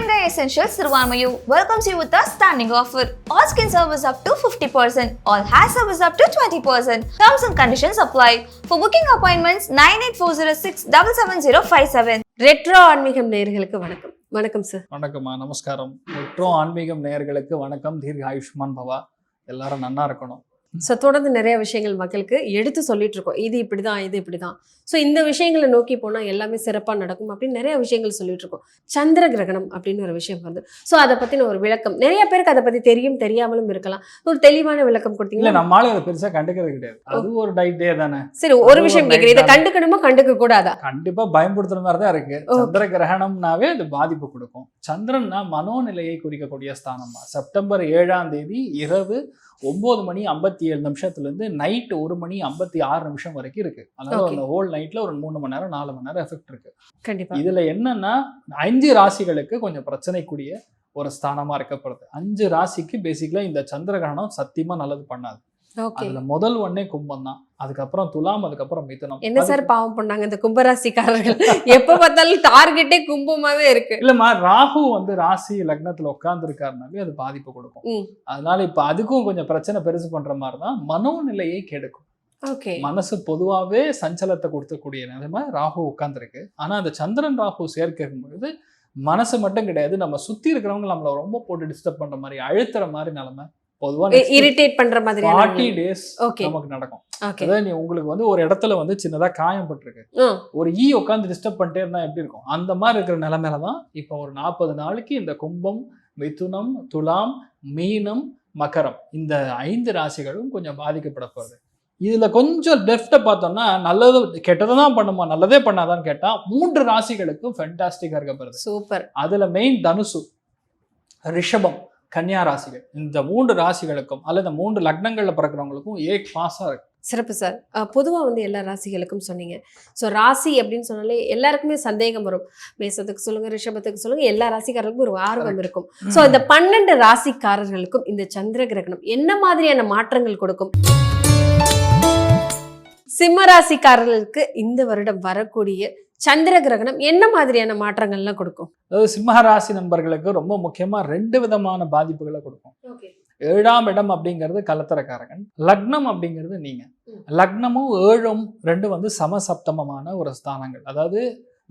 Green Guy Essentials Sirvanmayu welcomes you with a standing offer. All skin service up to 50%, all hair service up to 20%. Terms and conditions apply. For booking appointments 9840677057. Retro ஆன்மீகம் நேயர்களுக்கு வணக்கம். வணக்கம் sir. வணக்கம்மா, நமஸ்காரம். Retro ஆன்மீகம் நேயர்களுக்கு வணக்கம். தீர்க்க ஆயுஷ்மான் பவா. எல்லாரும் நன்னா இருக்கணும். ஸோ தொடர்ந்து நிறைய விஷயங்கள் மக்களுக்கு எடுத்து சொல்லிட்டு இருக்கோம். இது இப்படிதான், இது இப்படிதான். ஸோ இந்த விஷயங்களை நோக்கி போனால் எல்லாமே சிறப்பாக நடக்கும் அப்படின்னு நிறைய விஷயங்கள் சொல்லிட்டு இருக்கோம். சந்திர கிரகணம் அப்படின்னு ஒரு விஷயம் வருது. ஸோ அதை பற்றின ஒரு விளக்கம் நிறைய பேருக்கு அதை பற்றி தெரியும், தெரியாமலும் இருக்கலாம். ஒரு தெளிவான விளக்கம் கொடுத்தீங்களா? நம்மளால அதை பெருசா கண்டுக்கிறது கிடையாது. அது ஒரு டே தானே. சரி, ஒரு விஷயம் கேட்குறேன், இதை கண்டுக்கணுமா கண்டுக்க கூடாதா? கண்டிப்பா பயன்படுத்துற மாதிரி தான் இருக்கு. சந்திர கிரகணம்னாவே அது பாதிப்பு கொடுக்கும். சந்திரன்னா மனோநிலையை குறிக்கக்கூடிய ஸ்தானமா. செப்டம்பர் 7ஆம் தேதி இரவு 9:57 இருந்து நைட் 1:56 வரைக்கும் இருக்கு. அதனால அந்த ஹோல் நைட்ல ஒரு 3 மணி நேரம் 4 மணி நேரம் எஃபெக்ட் இருக்கு. கண்டிப்பா இதுல என்னன்னா 5 ராசிகளுக்கு கொஞ்சம் பிரச்சனைக்குரிய ஒரு ஸ்தானமா இருக்கப்படுது. 5 ராசிக்கு பேசிக்கலா இந்த சந்திர கிரகணம் சத்தியமா நல்லது பண்ணாது. அதுல முதல் ஒன்னே கும்பம் தான், அதுக்கப்புறம் துலாம், அதுக்கப்புறம் மிதுனம். என்ன சார் பாவம் பண்ணாங்க இந்த கும்பராசிக்காரர்கள்? எப்ப பார்த்தாலும் டார்கெட்டே கும்பமாவே இருக்கு. இல்லம்மா, ராகு ராசி லக்னத்துல உட்கார்ந்து இருக்காருனாலே அது பாதிப்பு கொடுக்கும். அதனால இப்ப அதுக்கும் கொஞ்சம் பிரச்சனை பெருசு பண்ற மாதிரிதான் மனோநிலையை கெடுக்கும். மனசு பொதுவாவே சஞ்சலத்தை கொடுக்கக்கூடிய நிலைமை ராகு உட்கார்ந்துருக்கு. ஆனா அந்த சந்திரன் ராகு சேர்க்கும் பொழுது மனசு மட்டும் கிடையாது, நம்ம சுத்தி இருக்கிறவங்க நம்மள ரொம்ப போட்டு டிஸ்டர்ப் பண்ற மாதிரி, அழுத்துற மாதிரி நிலைமை பொதுவா இரிட்டேட் பண்ற மாதிரி 40 days நமக்கு நடக்கும். அதாவது உங்களுக்கு ஒரு இடத்துல சின்னதா காயம் பட்டிருக்கு, ஒரு உட்காந்து டிஸ்டர்ப் பண்ணிட்டே இருந்தா எப்படி இருக்கும், அந்த மாதிரி இருக்கிற நிலைமையிலதான் இப்ப ஒரு 40 நாளைக்கு இந்த கும்பம், மிதுனம், துலாம், மீனம், மகரம் இந்த 5 ராசிகளும் கொஞ்சம் பாதிக்கப்பட போகுது. இதுல கொஞ்சம் டெப்த பார்த்தோம்னா நல்லது கெட்டதான் பண்ணுமா, நல்லதே பண்ணாதான்னு கேட்டா 3 ராசிகளுக்கும் ஃபென்டாஸ்டிக்கா இருக்கப்படுது. சூப்பர். அதுல மெயின் தனுசு, ரிஷபம், கன்னியா ராசிகள், இந்த 3 ராசிகளுக்கும் அல்லது 3 லக்னங்கள்ல பிறக்கிறவங்களுக்கும் பாஸா இருக்கு. சிறப்பு சார். பொதுவாக எல்லா ராசிகளுக்கும் சொன்னீங்க. ஸோ ராசி அப்படின்னு சொன்னாலே எல்லாருக்குமே சந்தேகம் வரும். மேசத்துக்கு சொல்லுங்க, ரிஷபத்துக்கு சொல்லுங்க, எல்லா ராசிக்காரர்களுக்கும் ஒரு ஆர்வம் இருக்கும். ஸோ இந்த 12 ராசிக்காரர்களுக்கும் இந்த சந்திர கிரகணம் என்ன மாதிரியான மாற்றங்கள் கொடுக்கும்? சிம்ம ராசிக்காரர்களுக்கு இந்த வருடம் வரக்கூடிய சந்திர கிரகணம் என்ன மாதிரியான மாற்றங்கள்லாம் கொடுக்கும்? அதாவது சிம்ம ராசி நண்பர்களுக்கு ரொம்ப முக்கியமா 2 விதமான பாதிப்புகளை கொடுக்கும். 7ஆம் இடம் அப்படிங்கிறது கலத்தரக்காரகன், லக்னம் அப்படிங்கிறது நீங்க. லக்னமும் 7ம் 2 சமசப்தமமான ஒரு ஸ்தானங்கள். அதாவது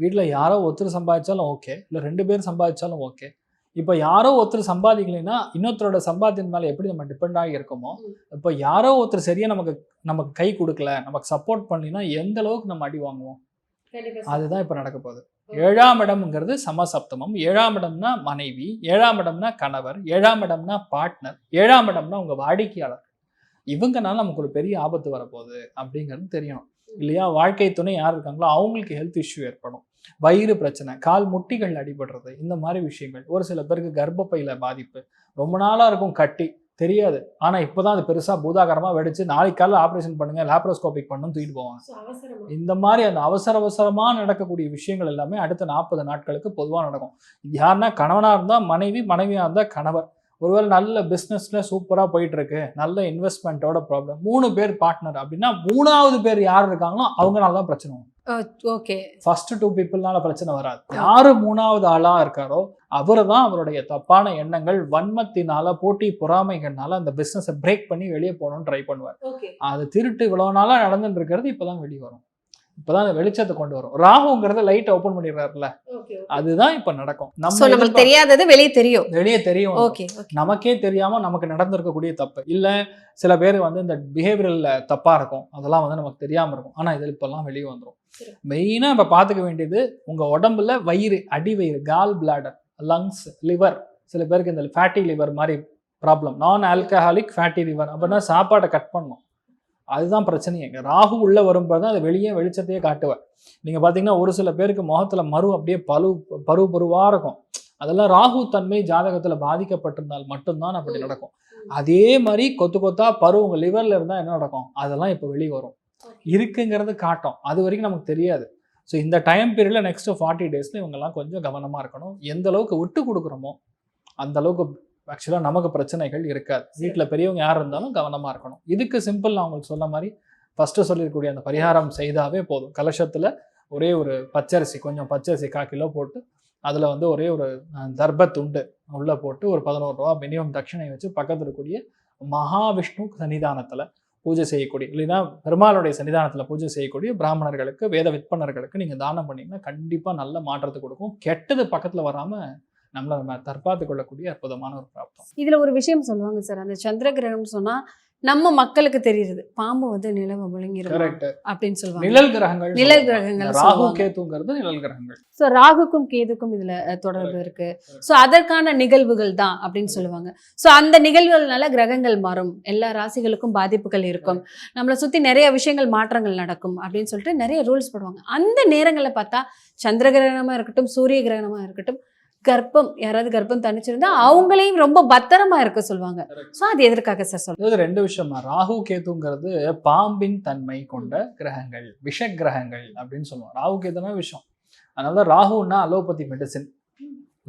வீட்டுல யாரோ ஒருத்தர் சம்பாதிச்சாலும் ஓகே, இல்ல 2 பேர் சம்பாதிச்சாலும் ஓகே. இப்ப யாரோ ஒருத்தர் சம்பாதிக்கலைன்னா இன்னொருத்தரோட சம்பாத்தியம் மேல எப்படி நம்ம டிபெண்ட் ஆகி இருக்கோமோ, இப்ப யாரோ ஒருத்தர் சரியா நமக்கு கை கொடுக்கல, நமக்கு சப்போர்ட் பண்ணலைன்னா எந்த அளவுக்கு நம்ம அடி வாங்குவோம், அதுதான் இப்ப நடக்க போகுது. 7ஆம் இடம்ங்கிறது சமசப்தமம். 7ஆம் இடம்னா மனைவி, 7ஆம் இடம்னா கணவர், 7ஆம் இடம்னா பார்ட்னர், 7ஆம் இடம்னா உங்க வாடிக்கையாளர். இவங்கனால நமக்கு ஒரு பெரிய ஆபத்து வரப்போகுது அப்படிங்கிறது தெரியணும் இல்லையா? வாழ்க்கை துணை யார் இருக்காங்களோ அவங்களுக்கு ஹெல்த் இஷ்யூ ஏற்படும், வயிறு பிரச்சனை, கால் முட்டிகள் அடிபடுறது, இந்த மாதிரி விஷயங்கள். ஒரு சில பேருக்கு கர்ப்பப்பையில பாதிப்பு, ரொம்ப நாளா இருக்கும் கட்டி தெரியாது, ஆனா இப்பதான் அது பெருசா பூதாகரமா வெடிச்சு நாளைக்கு காலையில் ஆப்ரேஷன் பண்ணுங்க, லேப்ரோஸ்கோபிக் பண்ணணும் தூக்கிட்டு போவாங்க. இந்த மாதிரி அந்த அவசரமா நடக்கக்கூடிய விஷயங்கள் எல்லாமே அடுத்த 40 நாட்களுக்கு பொதுவா நடக்கும். யாருன்னா கணவனா இருந்தா மனைவி, மனைவியா இருந்தா கணவர். ஒருவேளை நல்ல பிசினஸ்ல சூப்பரா போயிட்டு இருக்கு, நல்ல இன்வெஸ்ட்மெண்ட்டோட ப்ராப்ளம், 3 பேர் பார்ட்னர் அப்படின்னா 3ஆவது பேர் யார் இருக்காங்களோ அவங்கனாலதான் பிரச்சனை வரும். ஃபர்ஸ்ட் 2 பீப்புள்னால பிரச்சனை வராது. யாரு 3ஆவது ஆளா இருக்காரோ அவரு தான் அவருடைய தப்பான எண்ணங்கள், வன்மத்தினால, போட்டி பொறாமைகள்னால அந்த பிசினஸ் பிரேக் பண்ணி வெளியே போகணும்னு ட்ரை பண்ணுவார். அது திருட்டு இவ்வளவு நாளா நடந்துட்டு இருக்கிறது இப்பதான் வெளியே வரும், இப்பதான் அந்த வெளிச்சத்தை கொண்டு வரும். ராகுங்கிறத லைட் ஓபன் பண்ணிடுறாருல, அதுதான் இப்ப நடக்கும். நமக்கு தெரியாதது வெளியே தெரியும், நமக்கே தெரியாம நமக்கு நடந்திருக்கக்கூடிய தப்பு இல்ல. சில பேர் இந்த பிஹேவியரல்ல தப்பா இருக்கும், அதெல்லாம் நமக்கு தெரியாம இருக்கும். ஆனா இது இப்பெல்லாம் வெளியே வந்துடும். மெயினா இப்ப பாத்துக்க வேண்டியது உங்க உடம்புல வயிறு, அடி வயிறு, கால் பிளாடர், லங்ஸ், லிவர். சில பேருக்கு இந்த ஃபேட்டி லிவர் மாதிரி ப்ராப்ளம், நான் ஆல்கஹாலிக் ஃபேட்டி லிவர். அப்படின்னா சாப்பாடை கட் பண்ணணும், அதுதான் பிரச்சனையே. ராகு உள்ள வரும்போது தான் அது வெளிச்சத்தையே காட்டுவார். நீங்க பாத்தீங்கன்னா ஒரு சில பேருக்கு முகத்துல மறு அப்படியே பருவா இருக்கும். அதெல்லாம் ராகு தன்மை ஜாதகத்துல பாதிக்கப்பட்டிருந்தால் மட்டும்தான் அப்படி நடக்கும். அதே மாதிரி கொத்தா பரு உங்க லிவர்ல இருந்தா என்ன நடக்கும், அதெல்லாம் இப்ப வெளியே வரும், இருக்குங்கிறது காட்டும். அது வரைக்கும் நமக்கு தெரியாது. ஸோ இந்த டைம் பீரியட்ல நெக்ஸ்ட் 40 daysல இவங்கெல்லாம் கொஞ்சம் கவனமா இருக்கணும். எந்த அளவுக்கு விட்டு கொடுக்குறோமோ அந்த அளவுக்கு ஆக்சுவலாக நமக்கு பிரச்சனைகள் இருக்காது. வீட்டில் பெரியவங்க யார் இருந்தாலும் கவனமாக இருக்கணும். இதுக்கு சிம்பிள் நான் உங்களுக்கு சொன்ன மாதிரி ஃபஸ்ட்டு சொல்லியிருக்கக்கூடிய அந்த பரிகாரம் செய்தாவே போதும். கலசத்தில் ஒரே ஒரு பச்சரிசி, கொஞ்சம் பச்சரிசி 1/4 கிலோ போட்டு அதில் வந்து ஒரே ஒரு தர்பத்துண்டு உள்ளே போட்டு ஒரு 11 ரூபா மினிமம் தட்சணை வச்சு பக்கத்தில் இருக்கக்கூடிய மகாவிஷ்ணு சன்னிதானத்தில் பூஜை செய்யக்கூடிய, இல்லைன்னா பெருமாளுடைய சன்னிதானத்தில் பூஜை செய்யக்கூடிய பிராமணர்களுக்கு, வேத விற்பனர்களுக்கு நீங்கள் தானம் பண்ணிங்கன்னா கண்டிப்பாக நல்ல மாற்றத்தை கொடுக்கும். கெட்டது பக்கத்தில் வராமல் நம்ம தற்பாத்து கொள்ளக்கூடிய அற்புதமான ஒரு பிராப்தம். இதுல ஒரு விஷயம் சொல்லுவாங்க சார், அந்த சந்திர கிரகணம் சொன்னா நம்ம மக்களுக்கு தெரியுது பாம்பு வந்து நிலவை விழுங்கிரும் அப்படின்னு சொல்லுவாங்க. நிழல் கிரகங்கள், நிழல் கிரகங்கள், ராகு கேதுங்கிறது நிழல் கிரகங்கள். ஸோ ராகுக்கும் கேதுக்கும் இதுல தொடர்பு இருக்கு. ஸோ அதற்கான நிகழ்வுகள் தான் அப்படின்னு சொல்லுவாங்க. ஸோ அந்த நிகழ்வுகள்னால கிரகங்கள் மாறும், எல்லா ராசிகளுக்கும் பாதிப்புகள் இருக்கும், நம்மளை சுத்தி நிறைய விஷயங்கள் மாற்றங்கள் நடக்கும் அப்படின்னு சொல்லிட்டு நிறைய ரூல்ஸ் போடுவாங்க. அந்த நேரங்களில் பார்த்தா சந்திர கிரகணமா இருக்கட்டும், சூரிய கிரகணமா இருக்கட்டும், கர்ப்பம் யாராவது கர்ப்பம் தனிச்சிருந்தா அவங்களையும் ரொம்ப பத்திரமா இருக்க சொல்லுவாங்க. ஸோ அது எதற்காக சார் சொல்லுங்க? இது 2 விஷயமா. ராகு கேதுங்கிறது பாம்பின் தன்மை கொண்ட கிரகங்கள், விஷ கிரகங்கள் அப்படின்னு சொல்லுவோம். ராகு கேதுனா விஷம். அதனால ராகுன்னா அலோபதி மெடிசின்,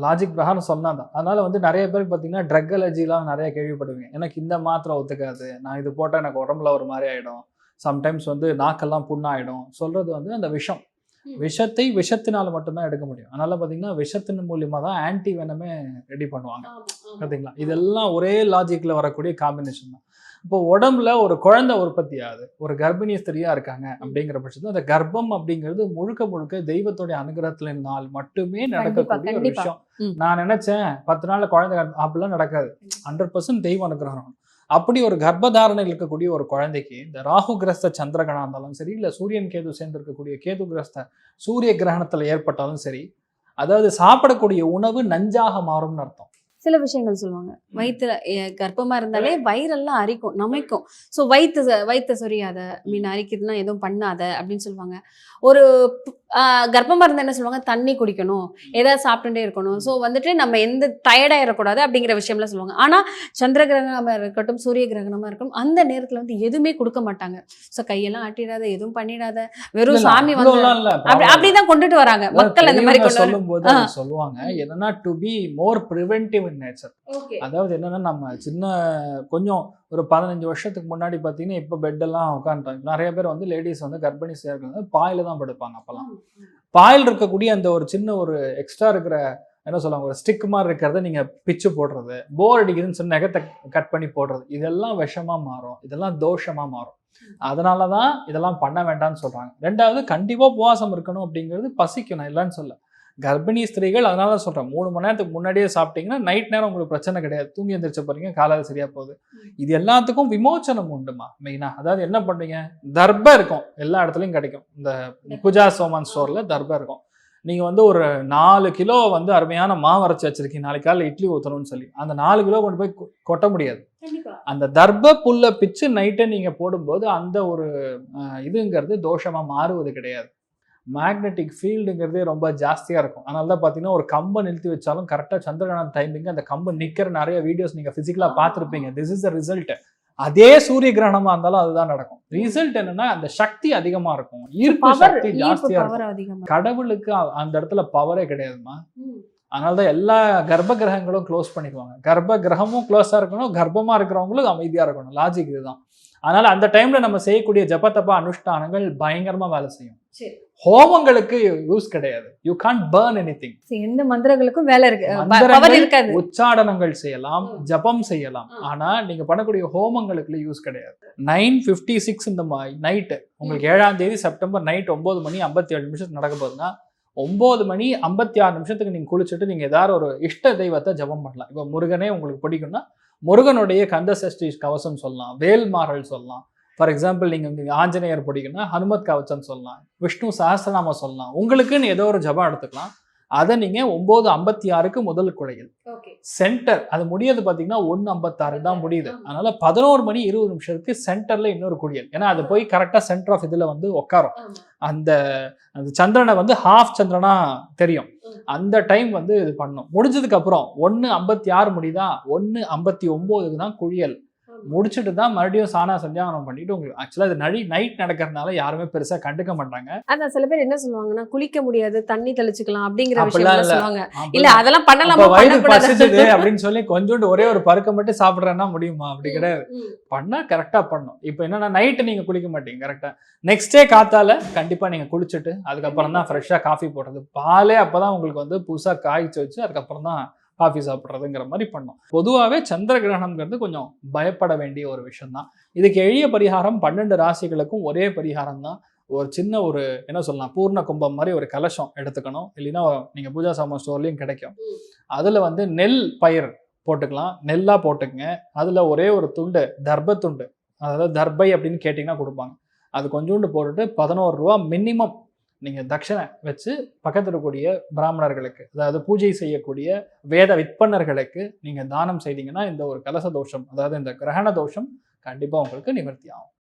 லாஜிக் பிரகாரம் சொன்னாதான். அதனால வந்து நிறைய பேருக்கு பார்த்தீங்கன்னா ட்ரக் அலர்ஜிலாம் நிறைய கேள்விப்படுவீங்க. எனக்கு இந்த மாத்திரை ஒத்துக்காது, நான் இது போட்டால் எனக்கு உடம்புல ஒரு மாதிரி ஆகிடும், சம்டைம்ஸ் வந்து நாக்கெல்லாம் புண்ணாயிடும் சொல்றது வந்து அந்த விஷம். விஷத்தை விஷத்தினால மட்டும்தான் எடுக்க முடியும். அதனால பார்த்தீங்கன்னா விஷத்தின் மூலியமா தான் ஆன்டி வெனமே ரெடி பண்ணுவாங்க பார்த்தீங்களா. இதெல்லாம் ஒரே லாஜிக்கில் வரக்கூடிய காம்பினேஷன் தான். இப்போ உடம்புல ஒரு குழந்தை உற்பத்தி ஆகுது, ஒரு கர்ப்பிணி ஸ்திரியா இருக்காங்க அப்படிங்கிற பட்சத்தில் அந்த கர்ப்பம் அப்படிங்கிறது முழுக்க முழுக்க தெய்வத்துடைய அனுகிரகத்தினால் மட்டுமே நடக்கக்கூடிய ஒரு விஷயம். நான் நினைச்சேன் 10 நாள்ல குழந்தை அப்படிலாம் நடக்காது. 100% தெய்வ அனுகிரகம். அப்படி ஒரு கர்ப்பதாரணை இருக்கக்கூடிய ஒரு குழந்தைக்கு இந்த ராகு கிரஸ்த சந்திரகணம் இருந்தாலும் சரி, இல்லை சூரியன் கேது சேர்ந்து இருக்கக்கூடிய கேது கிரஸ்த சூரிய கிரகணத்தில் ஏற்பட்டாலும் சரி, அதாவது சாப்பிடக்கூடிய உணவு நஞ்சாக மாறும்னு அர்த்தம். சில விஷயங்கள் சொல்லுவாங்க, வயிற்றுல கர்ப்பமா இருந்தாலே வயிறெல்லாம் அரிக்கும், நமைக்கும். ஸோ வயிற்று சொரியாத, மீன் அரிக்குதுன்னா எதுவும் பண்ணாத அப்படின்னு சொல்லுவாங்க. ஒரு கர்ப்பமா இருந்தா என்ன சொல்லுவாங்க, தண்ணி குடிக்கணும், ஏதாவது சாப்பிட்டுட்டே இருக்கணும். ஸோ வந்துட்டு நம்ம எந்த டயர்டாயிடக்கூடாது அப்படிங்கிற விஷயம்லாம் சொல்லுவாங்க. ஆனால் சந்திர கிரகணமா இருக்கட்டும், சூரிய கிரகணமா இருக்கட்டும், அந்த நேரத்தில் வந்து எதுவுமே கொடுக்க மாட்டாங்க. ஸோ கையெல்லாம் ஆட்டிடாத, எதுவும் பண்ணிடாத, வெறும் சாமி வந்து அப்படிதான் கொண்டுட்டு வராங்க மக்கள். அந்த மாதிரி சொல்லும் போது சொல்லுவாங்க என்னன்னா, to be more preventive in nature. அதாவது என்னன்னா, நம்ம சின்ன கொஞ்சம் ஒரு 15 வருஷத்துக்கு முன்னாடி பார்த்தீங்கன்னா, இப்போ பெட்டெல்லாம் உட்காந்துட்டாங்க. நிறைய பேர் வந்து லேடிஸ் வந்து கர்ப்பிணிஸாக இருக்கிறது பாயில தான் படுப்பாங்க. அப்பெல்லாம் பாயில் இருக்கக்கூடிய அந்த ஒரு சின்ன ஒரு எக்ஸ்ட்ரா இருக்கிற என்ன சொல்லுவாங்க, ஒரு ஸ்டிக் மாதிரி இருக்கிறத நீங்கள் பிச்சு போடுறது, போர் அடிக்குதுன்னு சொல்லி நகத்தை கட் பண்ணி போடுறது, இதெல்லாம் விஷமாக மாறும், இதெல்லாம் தோஷமாக மாறும். அதனால தான் இதெல்லாம் பண்ண வேண்டாம்னு சொல்கிறாங்க. 2வது, கண்டிப்பாக உபவாசம் இருக்கணும் அப்படிங்கிறது பசிக்கணும், இல்லைன்னு சொல்ல. கர்ப்பிணி ஸ்திரீகள் அதனால சொல்கிறேன், 3 மணி நேரத்துக்கு முன்னாடியே சாப்பிட்டீங்கன்னா நைட் நேரம் உங்களுக்கு பிரச்சனை கிடையாது, தூங்கி எந்திரிச்ச போறீங்க, காலையில் சரியா போகுது. இது எல்லாத்துக்கும் விமோச்சனம் உண்டுமா மெயினாக. அதாவது என்ன பண்ணுறீங்க, தர்ப இருக்கும், எல்லா இடத்துலையும் கிடைக்கும். இந்த பூஜா சோமன் ஸ்டோரில் தர்ப இருக்கும். நீங்கள் வந்து ஒரு 4 கிலோ வந்து அருமையான மாவு அரைச்சி வச்சிருக்கீங்க, நாளைக்கு காலையில் இட்லி ஊற்றணும்னு சொல்லி, அந்த 4 கிலோ கொண்டு போய் கொட்ட முடியாது. அந்த தர்ப புல்லை பிச்சு நைட்டை நீங்கள் போடும்போது அந்த ஒரு இதுங்கிறது தோஷமாக மாறுவது கிடையாது. மேக்னெட்டிக் ஃபீல்டுங்கிறதே ரொம்ப ஜாஸ்தியாக இருக்கும். அதனால தான் பார்த்தீங்கன்னா, ஒரு கம்பை நிறுத்தி வச்சாலும் கரெக்டாக சந்திரகிரகணம் டைமிங் அந்த கம்பை நிற்கிற நிறைய வீடியோஸ் நீங்கள் ஃபிசிக்கலாக பார்த்துருப்பீங்க. This is the result. அதே சூரிய கிரகணமாக இருந்தாலும் அதுதான் நடக்கும். ரிசல்ட் என்னன்னா, அந்த சக்தி அதிகமாக இருக்கும், ஈர்ப்பு சக்தி ஜாஸ்தியாக இருக்கும். கடவுளுக்கு அந்த இடத்துல பவரே கிடையாதுமா. அதனால தான் எல்லா கர்ப்ப கிரகங்களும் க்ளோஸ் பண்ணிக்குவாங்க. கர்ப்ப கிரகமும் க்ளோஸாக இருக்கணும், கர்ப்பமாக இருக்கிறவங்களும் அமைதியாக இருக்கணும். லாஜிக் இதுதான். அதனால அந்த டைம்ல நம்ம செய்யக்கூடிய ஜபத்தப்பா அனுஷ்டானங்கள் பயங்கரமா வேலை செய்யும். ஹோமங்களுக்கு யூஸ் கிடையாது. You can't burn anything. எந்த மந்திரங்களுக்கும் வேலை இருக்கு, பவர் இருக்காது. உச்சாடனங்கள் செய்யலாம், ஜபம் செய்யலாம், ஆனா நீங்க பண்ணக்கூடிய ஹோமங்களுக்கு யூஸ் கிடையாது. 9:56 இந்த நைட்டு உங்களுக்கு 7ஆம் தேதி செப்டம்பர் நைட் 9 மணி 57 நிமிஷத்துக்கு நடக்க போகுதுன்னா, 9 மணி 56 நிமிஷத்துக்கு நீங்க குளிச்சுட்டு நீங்க ஏதாவது ஒரு இஷ்ட தெய்வத்தை ஜபம் பண்ணலாம். இப்போ முருகனே உங்களுக்கு பிடிக்கும்னா முருகனுடைய கந்த சஷ்டி கவசம் சொல்லலாம், வேல்மாறல் சொல்லலாம். ஃபார் எக்ஸாம்பிள் நீங்கள் ஆஞ்சநேயர் பிடிக்குன்னா ஹனுமத் கவச்சம் சொல்லலாம், விஷ்ணு சஹஸ்ரநாமம் சொல்லலாம். உங்களுக்குன்னு ஏதோ ஒரு ஜபம் எடுத்துக்கலாம். அதை நீங்கள் 9:56க்கு முதல் குழையில் சென்டர் அது முடியாது பார்த்தீங்கன்னா 1:56 தான் முடியுது. அதனால 11 மணி 20 நிமிஷத்துக்கு சென்டர்ல இன்னொரு குளியல். ஏன்னா அது போய் கரெக்டாக சென்டர் ஆஃப் இதில் வந்து உட்காரும். அந்த சந்திரனை வந்து ஹாஃப் சந்திரனா தெரியும். அந்த டைம் வந்து இது பண்ணும். முடிஞ்சதுக்கு அப்புறம் 1:56 முடியுதா, 1:59க்கு தான் குளியல். முடிச்சுட்டு தான் மறுபடியும் சாணா சந்தியாவனம் பண்ணிட்டு உங்களுக்கு ஆக்சுவலா இது நைட் நடக்கிறதுனால யாருமே பெருசா கண்டுக்க மாட்டாங்க. அதான் சில பேர் என்ன சொல்லுவாங்கன்னா குளிக்க முடியாது, தண்ணி தெளிச்சுக்கலாம் அப்படிங்கிற அப்படிலாம் விஷயம் இல்ல. சொல்லுவாங்க. அப்ப இல்ல அதெல்லாம் பண்ணலாமா அப்ப வயிறு பண்ணக்கூடாது? பசிச்சது அப்படின்னு சொல்லி கொஞ்சோண்டு ஒரே ஒரு பருக்க மட்டும் சாப்பிடுறேன்னா முடியுமா? அப்படி கிடையாது. பண்ணா கரெக்டா பண்ணும். இப்போ என்னன்னா நைட்டு நீங்க குளிக்க மாட்டீங்க கரெக்டா, நெக்ஸ்ட் டே காத்தால கண்டிப்பா நீங்க குளிச்சுட்டு அதுக்கப்புறம் தான் ஃப்ரெஷ்ஷா காஃபி போடுறது. பாலே அப்பதான் உங்களுக்கு வந்து புதுசா காய்ச்சி வச்சு அதுக்கப்புறம் தான் காஃபி சாப்பிட்றதுங்கிற மாதிரி பண்ணோம். பொதுவாகவே சந்திர கிரகணம்ங்கிறது கொஞ்சம் பயப்பட வேண்டிய ஒரு விஷயம் தான். இதுக்கு எளிய பரிகாரம் 12 ராசிகளுக்கும் ஒரே பரிகாரம் தான். ஒரு சின்ன ஒரு என்ன சொல்லலாம் பூர்ண கும்பம் மாதிரி ஒரு கலசம் எடுத்துக்கணும். இல்லைன்னா நீங்க பூஜா சாமான் ஸ்டோர்லயும் கிடைக்கும். அதுல வந்து நெல் பயிர் போட்டுக்கலாம், நெல்லா போட்டுக்கங்க. அதுல ஒரே ஒரு துண்டு தர்ப துண்டு, அதாவது தர்பை அப்படின்னு கேட்டிங்கன்னா கொடுப்பாங்க, அது கொஞ்சோண்டு போட்டுட்டு 11 ரூபா மினிமம் நீங்கள் தட்சணை வச்சு பக்கத்தில் இருக்கக்கூடிய பிராமணர்களுக்கு, அதாவது பூஜை செய்யக்கூடிய வேத விற்பனர்களுக்கு நீங்கள் தானம் செய்தீங்கன்னா இந்த ஒரு கலச தோஷம், அதாவது இந்த கிரகண தோஷம் கண்டிப்பாக உங்களுக்கு நிவர்த்தி ஆகும்.